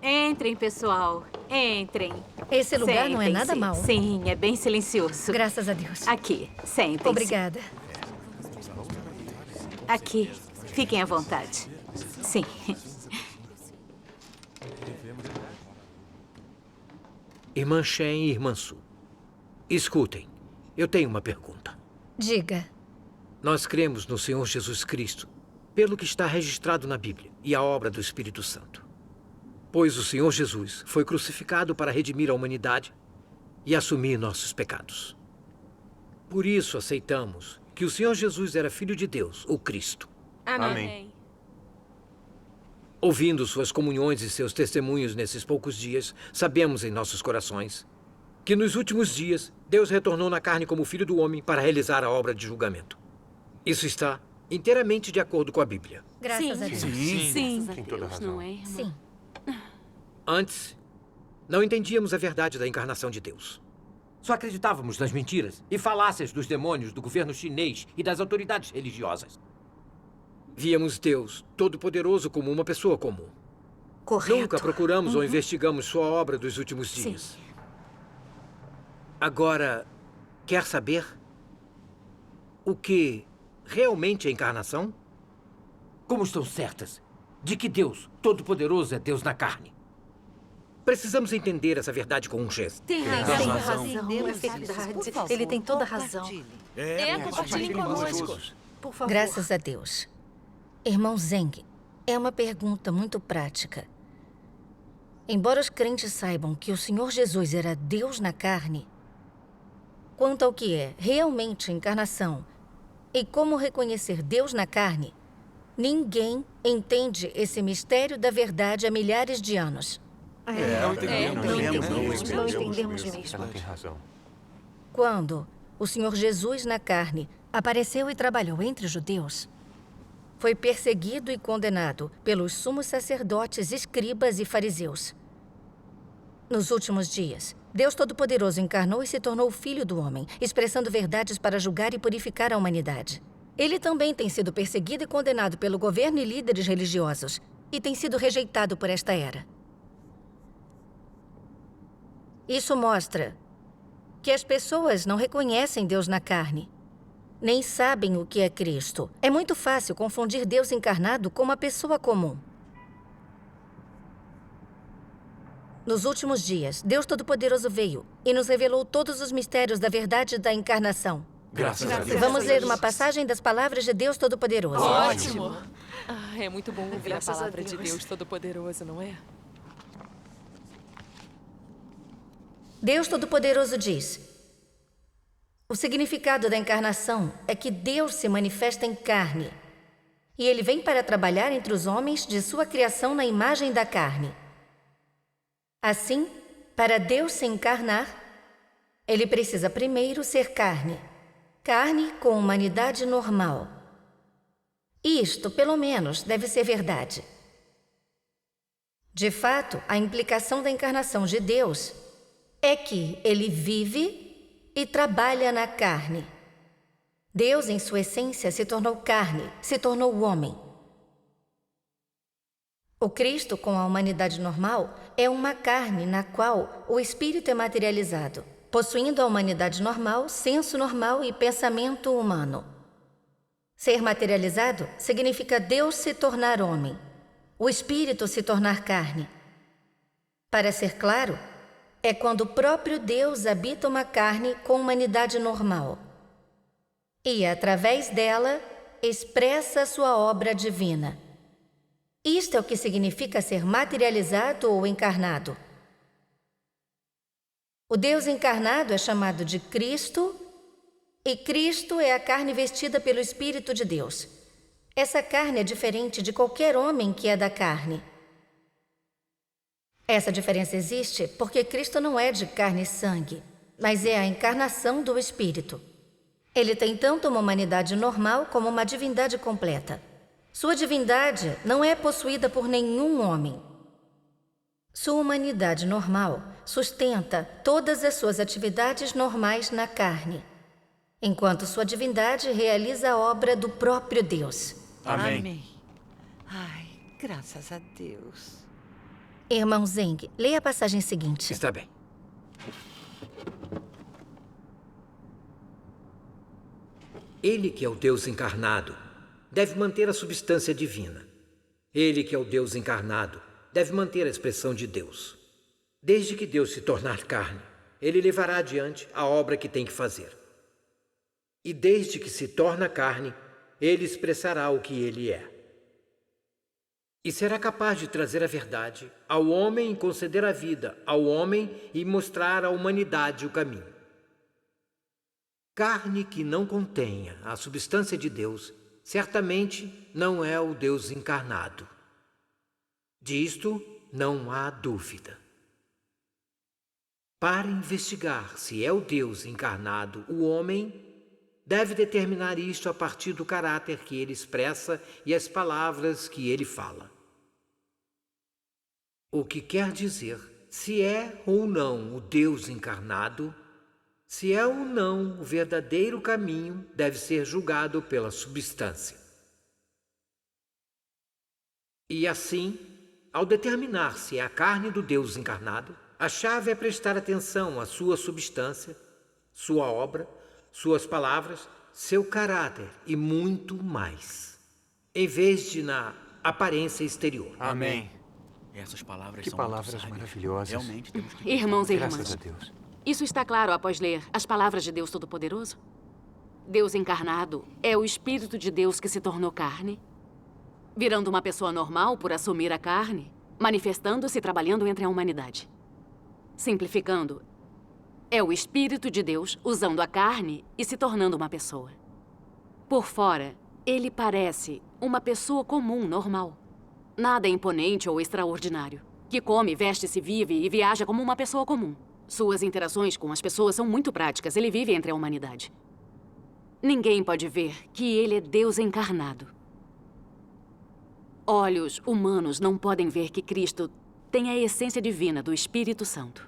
Entrem, pessoal. Entrem. Esse lugar não é nada Sentem-se. mau. Sim, é bem silencioso. Graças a Deus. Aqui, sentem-se. Obrigada. Aqui, fiquem à vontade. Sim. Irmã Shen e Irmã Su, escutem, eu tenho uma pergunta. Diga. Nós cremos no Senhor Jesus Cristo, pelo que está registrado na Bíblia e a obra do Espírito Santo. Pois o Senhor Jesus foi crucificado para redimir a humanidade e assumir nossos pecados. Por isso aceitamos que o Senhor Jesus era Filho de Deus, o Cristo. Amém. Ouvindo suas comunhões e seus testemunhos nesses poucos dias, sabemos em nossos corações que nos últimos dias Deus retornou na carne como Filho do Homem para realizar a obra de julgamento. Isso está inteiramente de acordo com a Bíblia. Graças a Deus. Sim. Tem toda a razão. Não é, irmã? Sim. Antes, não entendíamos a verdade da encarnação de Deus. Só acreditávamos nas mentiras e falácias dos demônios do governo chinês e das autoridades religiosas. Víamos Deus Todo-Poderoso como uma pessoa comum. Correto. Nunca procuramos ou investigamos sua obra dos últimos Sim. dias. Agora, quer saber o que realmente é encarnação? Como estão certas de que Deus Todo-Poderoso é Deus na carne? Precisamos entender essa verdade com um gesto. Tem razão. razão, é verdade. Ele tem toda a razão. Compartilhem conosco. Por favor. Graças a Deus. Irmão Zeng, é uma pergunta muito prática. Embora os crentes saibam que o Senhor Jesus era Deus na carne, quanto ao que é realmente encarnação e como reconhecer Deus na carne, ninguém entende esse mistério da verdade há milhares de anos. Não entendemos mesmo. Ela tem razão. Quando o Senhor Jesus na carne apareceu e trabalhou entre os judeus, foi perseguido e condenado pelos sumos sacerdotes, escribas e fariseus. Nos últimos dias, Deus Todo-Poderoso encarnou e se tornou o Filho do Homem, expressando verdades para julgar e purificar a humanidade. Ele também tem sido perseguido e condenado pelo governo e líderes religiosos, e tem sido rejeitado por esta era. Isso mostra que as pessoas não reconhecem Deus na carne, nem sabem o que é Cristo. É muito fácil confundir Deus encarnado com uma pessoa comum. Nos últimos dias, Deus Todo-Poderoso veio e nos revelou todos os mistérios da verdade da encarnação. Graças a Deus. Vamos ler uma passagem das palavras de Deus Todo-Poderoso. Ótimo! É muito bom ouvir a Graças a palavra de Deus. Deus Todo-Poderoso, não é? Deus Todo-Poderoso diz: o significado da encarnação é que Deus se manifesta em carne, e Ele vem para trabalhar entre os homens de sua criação na imagem da carne. Assim, para Deus se encarnar, Ele precisa primeiro ser carne, carne com humanidade normal. Isto, pelo menos, deve ser verdade. De fato, a implicação da encarnação de Deus é que Ele vive e trabalha na carne. Deus, em sua essência, se tornou carne, se tornou homem. O Cristo, com a humanidade normal, é uma carne na qual o espírito é materializado, possuindo a humanidade normal, senso normal e pensamento humano. Ser materializado significa Deus se tornar homem, o espírito se tornar carne. Para ser claro, é quando o próprio Deus habita uma carne com humanidade normal e, através dela, expressa sua obra divina. Isto é o que significa ser materializado ou encarnado. O Deus encarnado é chamado de Cristo, e Cristo é a carne vestida pelo Espírito de Deus. Essa carne é diferente de qualquer homem que é da carne. Essa diferença existe porque Cristo não é de carne e sangue, mas é a encarnação do Espírito. Ele tem tanto uma humanidade normal como uma divindade completa. Sua divindade não é possuída por nenhum homem. Sua humanidade normal sustenta todas as suas atividades normais na carne, enquanto sua divindade realiza a obra do próprio Deus. Amém. Ai, graças a Deus. Irmão Zeng, leia a passagem seguinte. Está bem. Ele que é o Deus encarnado deve manter a substância divina. Ele que é o Deus encarnado deve manter a expressão de Deus. Desde que Deus se tornar carne, ele levará adiante a obra que tem que fazer. E desde que se torna carne, ele expressará o que ele é. E será capaz de trazer a verdade ao homem e conceder a vida ao homem e mostrar à humanidade o caminho. Carne que não contenha a substância de Deus, certamente não é o Deus encarnado. Disto não há dúvida. Para investigar se é o Deus encarnado, o homem deve determinar isto a partir do caráter que ele expressa e as palavras que ele fala. O que quer dizer se é ou não o Deus encarnado, se é ou não o verdadeiro caminho, deve ser julgado pela substância. E assim, ao determinar se é a carne do Deus encarnado, a chave é prestar atenção à sua substância, sua obra, suas palavras, seu caráter e muito mais, em vez de na aparência exterior. Amém. Essas palavras Que são palavras muito sábias. maravilhosas. Realmente temos que... Irmãos e Graças irmãs, a Deus. isso está claro após ler as palavras de Deus Todo-Poderoso? Deus encarnado é o Espírito de Deus que se tornou carne, virando uma pessoa normal por assumir a carne, manifestando-se e trabalhando entre a humanidade. Simplificando, é o Espírito de Deus usando a carne e se tornando uma pessoa. Por fora, ele parece uma pessoa comum, normal. Nada imponente ou extraordinário. Que come, veste-se, vive e viaja como uma pessoa comum. Suas interações com as pessoas são muito práticas. Ele vive entre a humanidade. Ninguém pode ver que ele é Deus encarnado. Olhos humanos não podem ver que Cristo tem a essência divina do Espírito Santo.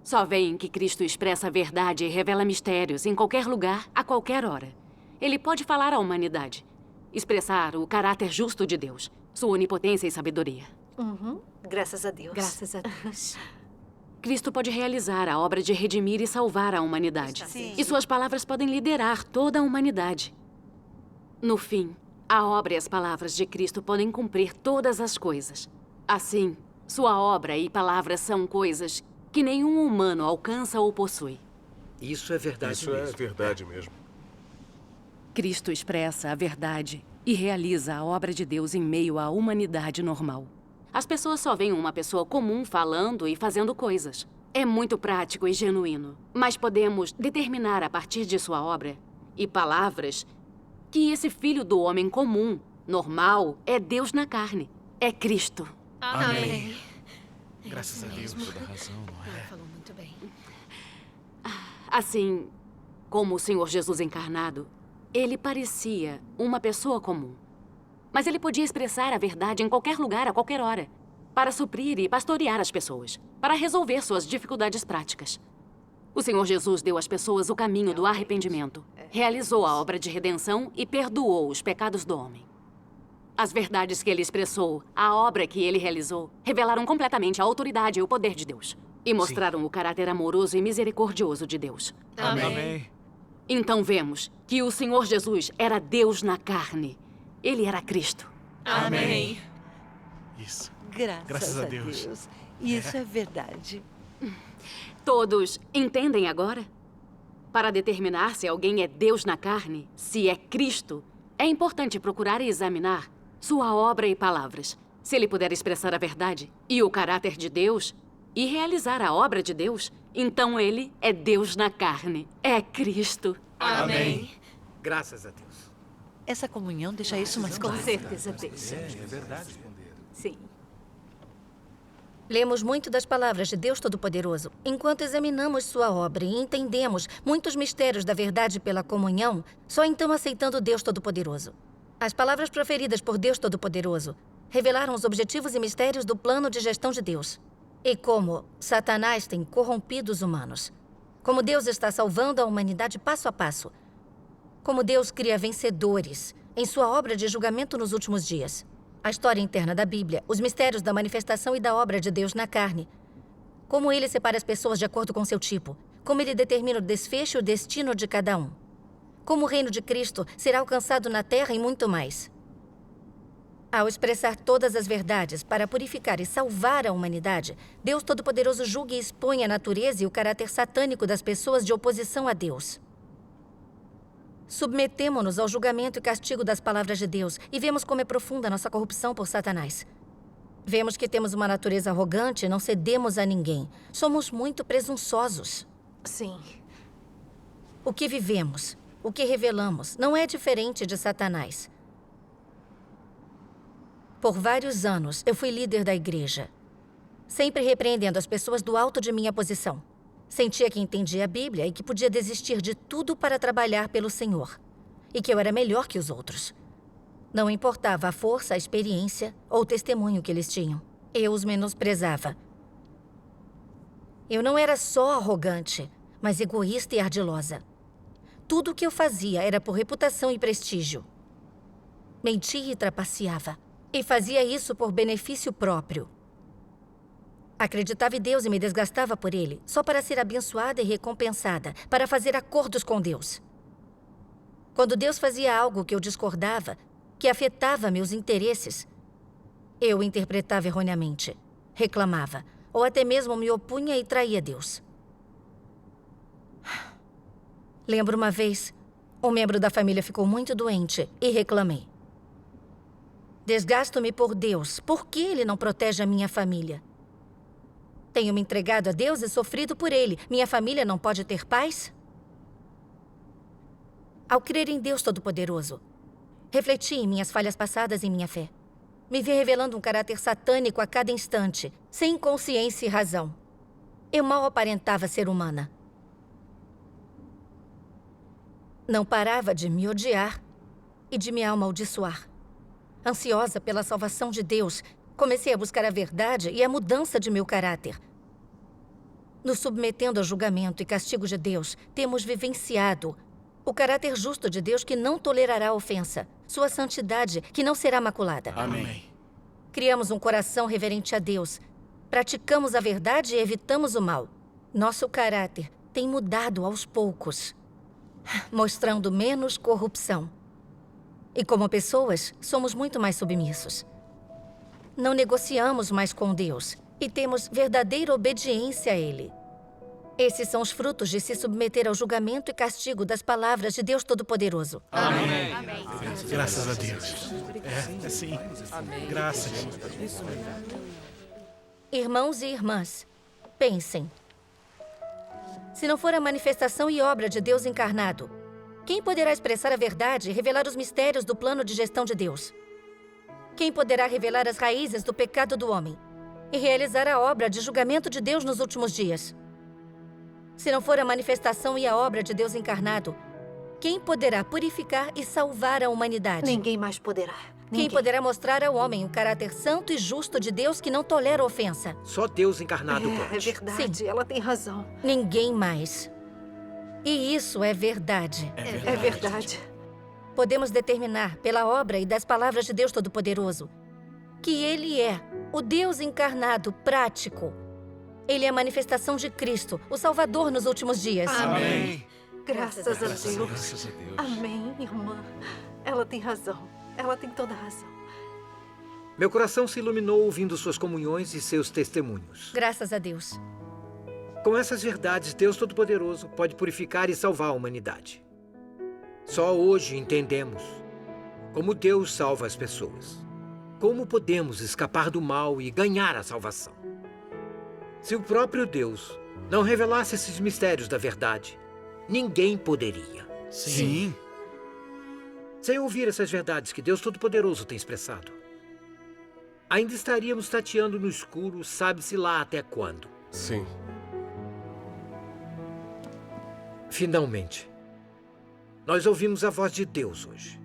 Só veem que Cristo expressa a verdade e revela mistérios em qualquer lugar, a qualquer hora. Ele pode falar à humanidade, expressar o caráter justo de Deus, sua onipotência e sabedoria. Graças a Deus. Graças a Deus. Cristo pode realizar a obra de redimir e salvar a humanidade. Sim. E suas palavras podem liderar toda a humanidade. No fim, a obra e as palavras de Cristo podem cumprir todas as coisas. Assim, sua obra e palavras são coisas que nenhum humano alcança ou possui. Isso é verdade Isso é mesmo. verdade mesmo. Cristo expressa a verdade e realiza a obra de Deus em meio à humanidade normal. As pessoas só veem uma pessoa comum falando e fazendo coisas. É muito prático e genuíno, mas podemos determinar a partir de sua obra e palavras que esse filho do homem comum, normal, é Deus na carne. É Cristo. Amém. Graças a Deus, toda razão, não é? Falou muito bem. Assim como o Senhor Jesus encarnado, ele parecia uma pessoa comum. Mas ele podia expressar a verdade em qualquer lugar, a qualquer hora, para suprir e pastorear as pessoas, para resolver suas dificuldades práticas. O Senhor Jesus deu às pessoas o caminho do arrependimento, realizou a obra de redenção e perdoou os pecados do homem. As verdades que ele expressou, a obra que ele realizou, revelaram completamente a autoridade e o poder de Deus. E mostraram o caráter amoroso e misericordioso de Deus. Amém. Então vemos que o Senhor Jesus era Deus na carne. Ele era Cristo. Amém. Isso. Graças a Deus. Isso é verdade. Todos entendem agora? Para determinar se alguém é Deus na carne, se é Cristo, é importante procurar e examinar sua obra e palavras. Se ele puder expressar a verdade e o caráter de Deus e realizar a obra de Deus, então ele é Deus na carne. É Cristo. Amém. Graças a Deus. Essa comunhão deixa isso mais Com claro. certeza deixa. É verdade. Sim. Lemos muito das palavras de Deus Todo-Poderoso. Enquanto examinamos sua obra e entendemos muitos mistérios da verdade pela comunhão, só então aceitando Deus Todo-Poderoso. As palavras proferidas por Deus Todo-Poderoso revelaram os objetivos e mistérios do plano de gestão de Deus. E como Satanás tem corrompido os humanos. Como Deus está salvando a humanidade passo a passo. Como Deus cria vencedores em sua obra de julgamento nos últimos dias. a história interna da Bíblia, os mistérios da manifestação e da obra de Deus na carne. Como ele separa as pessoas de acordo com seu tipo. Como ele determina o desfecho e o destino de cada um. Como o reino de Cristo será alcançado na terra e muito mais. Ao expressar todas as verdades para purificar e salvar a humanidade, Deus Todo-Poderoso julga e expõe a natureza e o caráter satânico das pessoas de oposição a Deus. Submetemo-nos ao julgamento e castigo das palavras de Deus e vemos como é profunda nossa corrupção por Satanás. Vemos que temos uma natureza arrogante e não cedemos a ninguém. Somos muito presunçosos. Sim. O que vivemos, o que revelamos, não é diferente de Satanás. Por vários anos, eu fui líder da igreja. Sempre repreendendo as pessoas do alto de minha posição. Sentia que entendia a Bíblia e que podia desistir de tudo para trabalhar pelo Senhor. E que eu era melhor que os outros. Não importava a força, a experiência ou o testemunho que eles tinham. Eu os menosprezava. Eu não era só arrogante, mas egoísta e ardilosa. Tudo o que eu fazia era por reputação e prestígio. Mentia e trapaceava. E fazia isso por benefício próprio. Acreditava em Deus e me desgastava por Ele, só para ser abençoada e recompensada, para fazer acordos com Deus. Quando Deus fazia algo que eu discordava, que afetava meus interesses, eu interpretava erroneamente, reclamava, ou até mesmo me opunha e traía Deus. Lembro uma vez, um membro da família ficou muito doente e reclamei. Desgasto-me por Deus. Por que Ele não protege a minha família? Tenho me entregado a Deus e sofrido por Ele. Minha família não pode ter paz? Ao crer em Deus Todo-Poderoso, refleti em minhas falhas passadas e em minha fé. Me vi revelando um caráter satânico a cada instante, sem consciência e razão. Eu mal aparentava ser humana. Não parava de me odiar e de me amaldiçoar. Ansiosa pela salvação de Deus, comecei a buscar a verdade e a mudança de meu caráter. Nos submetendo ao julgamento e castigo de Deus, temos vivenciado o caráter justo de Deus que não tolerará ofensa, sua santidade que não será maculada. Amém. Criamos um coração reverente a Deus, praticamos a verdade e evitamos o mal. Nosso caráter tem mudado aos poucos, mostrando menos corrupção. E como pessoas, somos muito mais submissos. Não negociamos mais com Deus e temos verdadeira obediência a Ele. Esses são os frutos de se submeter ao julgamento e castigo das palavras de Deus Todo-Poderoso. Amém. Graças a Deus. É sim. Graças. Irmãos e irmãs, pensem. Se não for a manifestação e obra de Deus encarnado, quem poderá expressar a verdade e revelar os mistérios do plano de gestão de Deus? Quem poderá revelar as raízes do pecado do homem e realizar a obra de julgamento de Deus nos últimos dias? Se não for a manifestação e a obra de Deus encarnado, quem poderá purificar e salvar a humanidade? Ninguém mais poderá. Quem Ninguém. poderá mostrar ao homem o caráter santo e justo de Deus que não tolera ofensa? Só Deus encarnado É pode. verdade, ela tem razão. Ninguém mais. E isso é verdade. É verdade. Podemos determinar, pela obra e das palavras de Deus Todo-Poderoso, que Ele é o Deus encarnado prático. Ele é a manifestação de Cristo, o Salvador nos últimos dias. Amém. Graças a Deus. Graças a Deus. Amém, irmã. Ela tem razão. Ela tem toda a razão. Meu coração se iluminou ouvindo suas comunhões e seus testemunhos. Graças a Deus. Com essas verdades, Deus Todo-Poderoso pode purificar e salvar a humanidade. Só hoje entendemos como Deus salva as pessoas. Como podemos escapar do mal e ganhar a salvação? Se o próprio Deus não revelasse esses mistérios da verdade, ninguém poderia. Sim. Sem ouvir essas verdades que Deus Todo-Poderoso tem expressado, ainda estaríamos tateando no escuro, sabe-se lá até quando. Sim. Finalmente, nós ouvimos a voz de Deus hoje.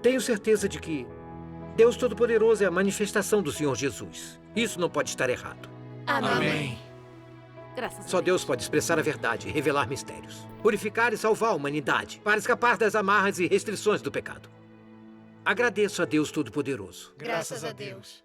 Tenho certeza de que Deus Todo-Poderoso é a manifestação do Senhor Jesus. Isso não pode estar errado. Amém. Graças Só a Deus. Deus pode expressar a verdade e revelar mistérios. Purificar e salvar a humanidade para escapar das amarras e restrições do pecado. Agradeço a Deus Todo-Poderoso. Graças a Deus.